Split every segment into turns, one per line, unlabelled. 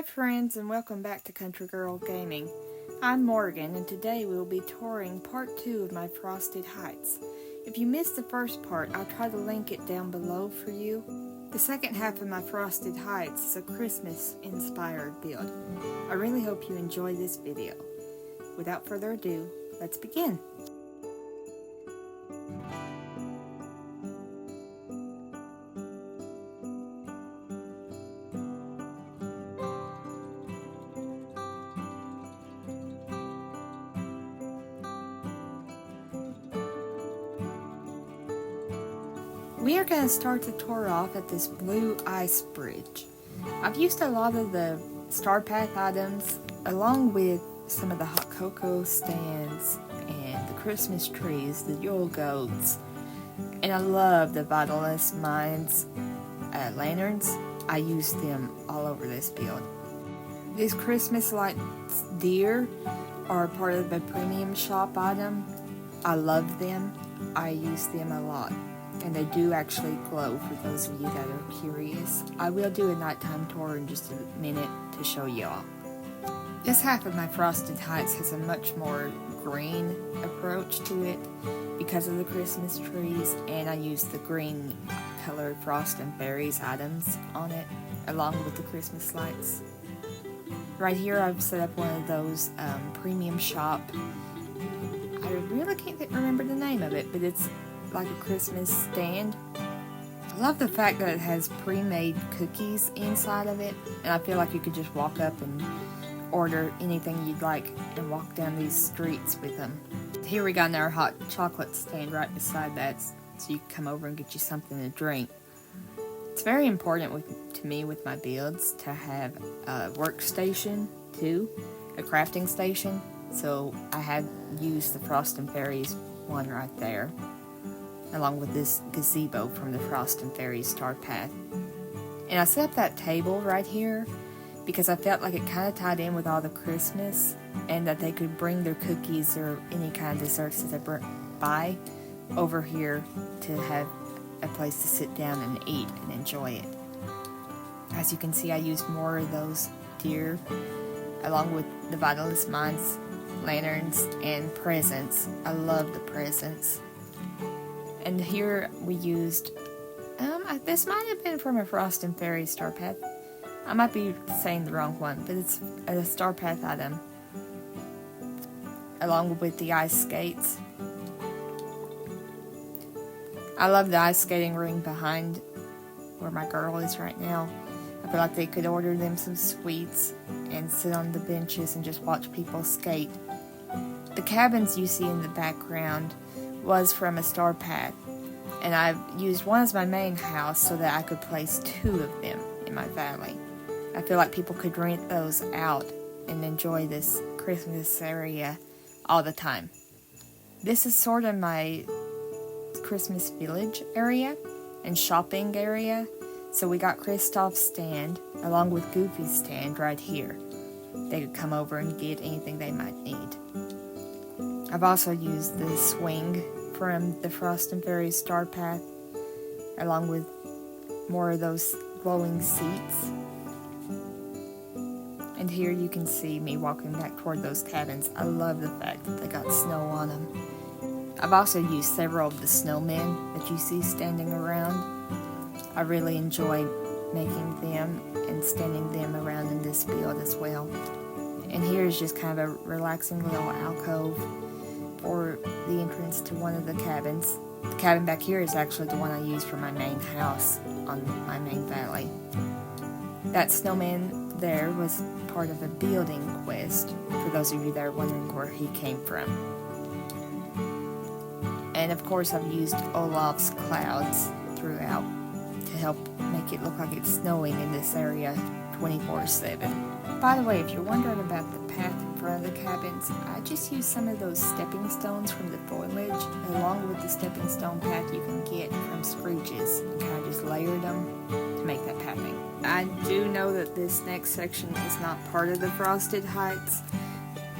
friends, and welcome back to Country Girl Gaming. I'm Morgan, and today we will be touring part 2 of my Frosted Heights. If you missed the first part, I'll try to link it down below for you. The second half of my Frosted Heights is a Christmas-inspired build. I really hope you enjoy this video. Without further ado, let's begin. We are going to start the tour off at this blue ice bridge. I've used a lot of the Star Path items along with some of the hot cocoa stands and the Christmas trees, the Yule goats, and I love the Vitalist Mines lanterns. I use them all over this build. These Christmas lights deer are part of the premium shop item. I love them. I use them a lot. And they do actually glow for those of you that are curious. I will do a nighttime tour in just a minute to show y'all. This half of my Frosted Heights has a much more green approach to it because of the Christmas trees, and I use the green colored Frost and Berries items on it along with the Christmas lights. Right here I've set up one of those premium shop. I really can't remember the name of it, but it's like a Christmas stand. I love the fact that it has pre-made cookies inside of it, and I feel like you could just walk up and order anything you'd like and walk down these streets with them. Here we got our hot chocolate stand right beside that, so you can come over and get you something to drink. It's very important to me with my builds to have a workstation too, a crafting station, so I have used the Frost and Fairies one right there, along with this gazebo from the Frost and Fairies Star Path. And I set up that table right here because I felt like it kind of tied in with all the Christmas, and that they could bring their cookies or any kind of desserts that they buy over here to have a place to sit down and eat and enjoy it. As you can see, I used more of those deer along with the Vitalist Mines lanterns and presents. I love the presents. And here we used, this might have been from a Frost and Fairy Star Path. I might be saying the wrong one, but it's a Star Path item. Along with the ice skates. I love the ice skating ring behind where my girl is right now. I feel like they could order them some sweets and sit on the benches and just watch people skate. The cabins you see in the background was from a Star Path, and I've used one as my main house so that I could place 2 of them in my valley. I feel like people could rent those out and enjoy this Christmas area all the time. This is sort of my Christmas village area and shopping area, so we got Kristoff's stand along with Goofy's stand right here. They could come over and get anything they might need. I've also used the swing from the Frost and Fairies Star Path, along with more of those glowing seats. And here you can see me walking back toward those cabins. I love the fact that they got snow on them. I've also used several of the snowmen that you see standing around. I really enjoy making them and standing them around in this build as well. And here is just kind of a relaxing little alcove for the entrance to one of the cabins. The cabin back here is actually the one I use for my main house on my main valley. That snowman there was part of a building quest, for those of you that are wondering where he came from. And of course I've used Olaf's clouds throughout to help make it look like it's snowing in this area 24/7. By the way, if you're wondering about the path in front of the cabins, I just used some of those stepping stones from the foliage, along with the stepping stone path you can get from Scrooge's, and kind of just layered them to make that pathing. I do know that this next section is not part of the Frosted Heights,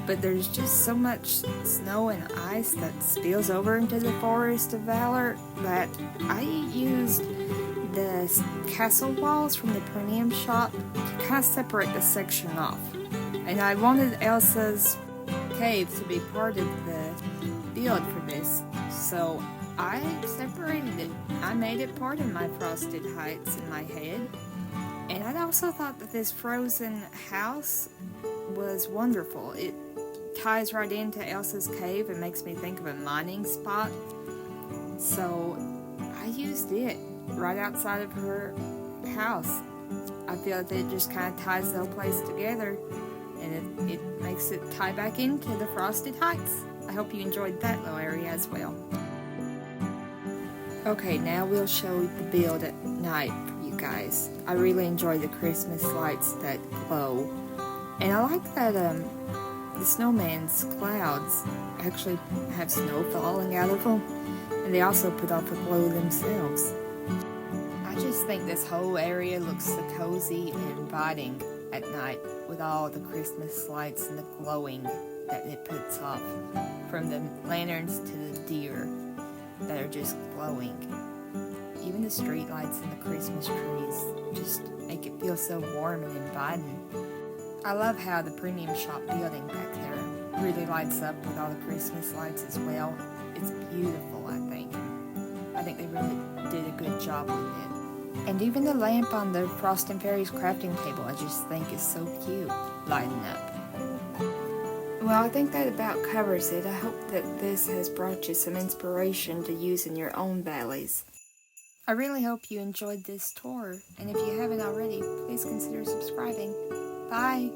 but there's just so much snow and ice that spills over into the Forest of Valor that I used the the castle walls from the premium shop to kind of separate the section off. And I wanted Elsa's cave to be part of the build for this, so I separated it. I made it part of my Frosted Heights in my head. And I also thought that this frozen house was wonderful. It ties right into Elsa's cave and makes me think of a mining spot. So I used it right outside of her house. I feel that it just kind of ties the whole place together, and it makes it tie back into the Frosted Heights. I hope you enjoyed that little area as well. Okay, now we'll show the build at night for you guys. I really enjoy the Christmas lights that glow. And I like that the snowman's clouds actually have snow falling out of them. And they also put off a glow themselves. I just think this whole area looks so cozy and inviting at night with all the Christmas lights and the glowing that it puts off, from the lanterns to the deer that are just glowing. Even the street lights and the Christmas trees just make it feel so warm and inviting. I love how the premium shop building back there really lights up with all the Christmas lights as well. It's beautiful, I think. I think they really did a good job with it. And even the lamp on the Frost and Fairies crafting table, I just think is so cute, lighting up. Well, I think that about covers it. I hope that this has brought you some inspiration to use in your own valleys. I really hope you enjoyed this tour, and if you haven't already, please consider subscribing. Bye!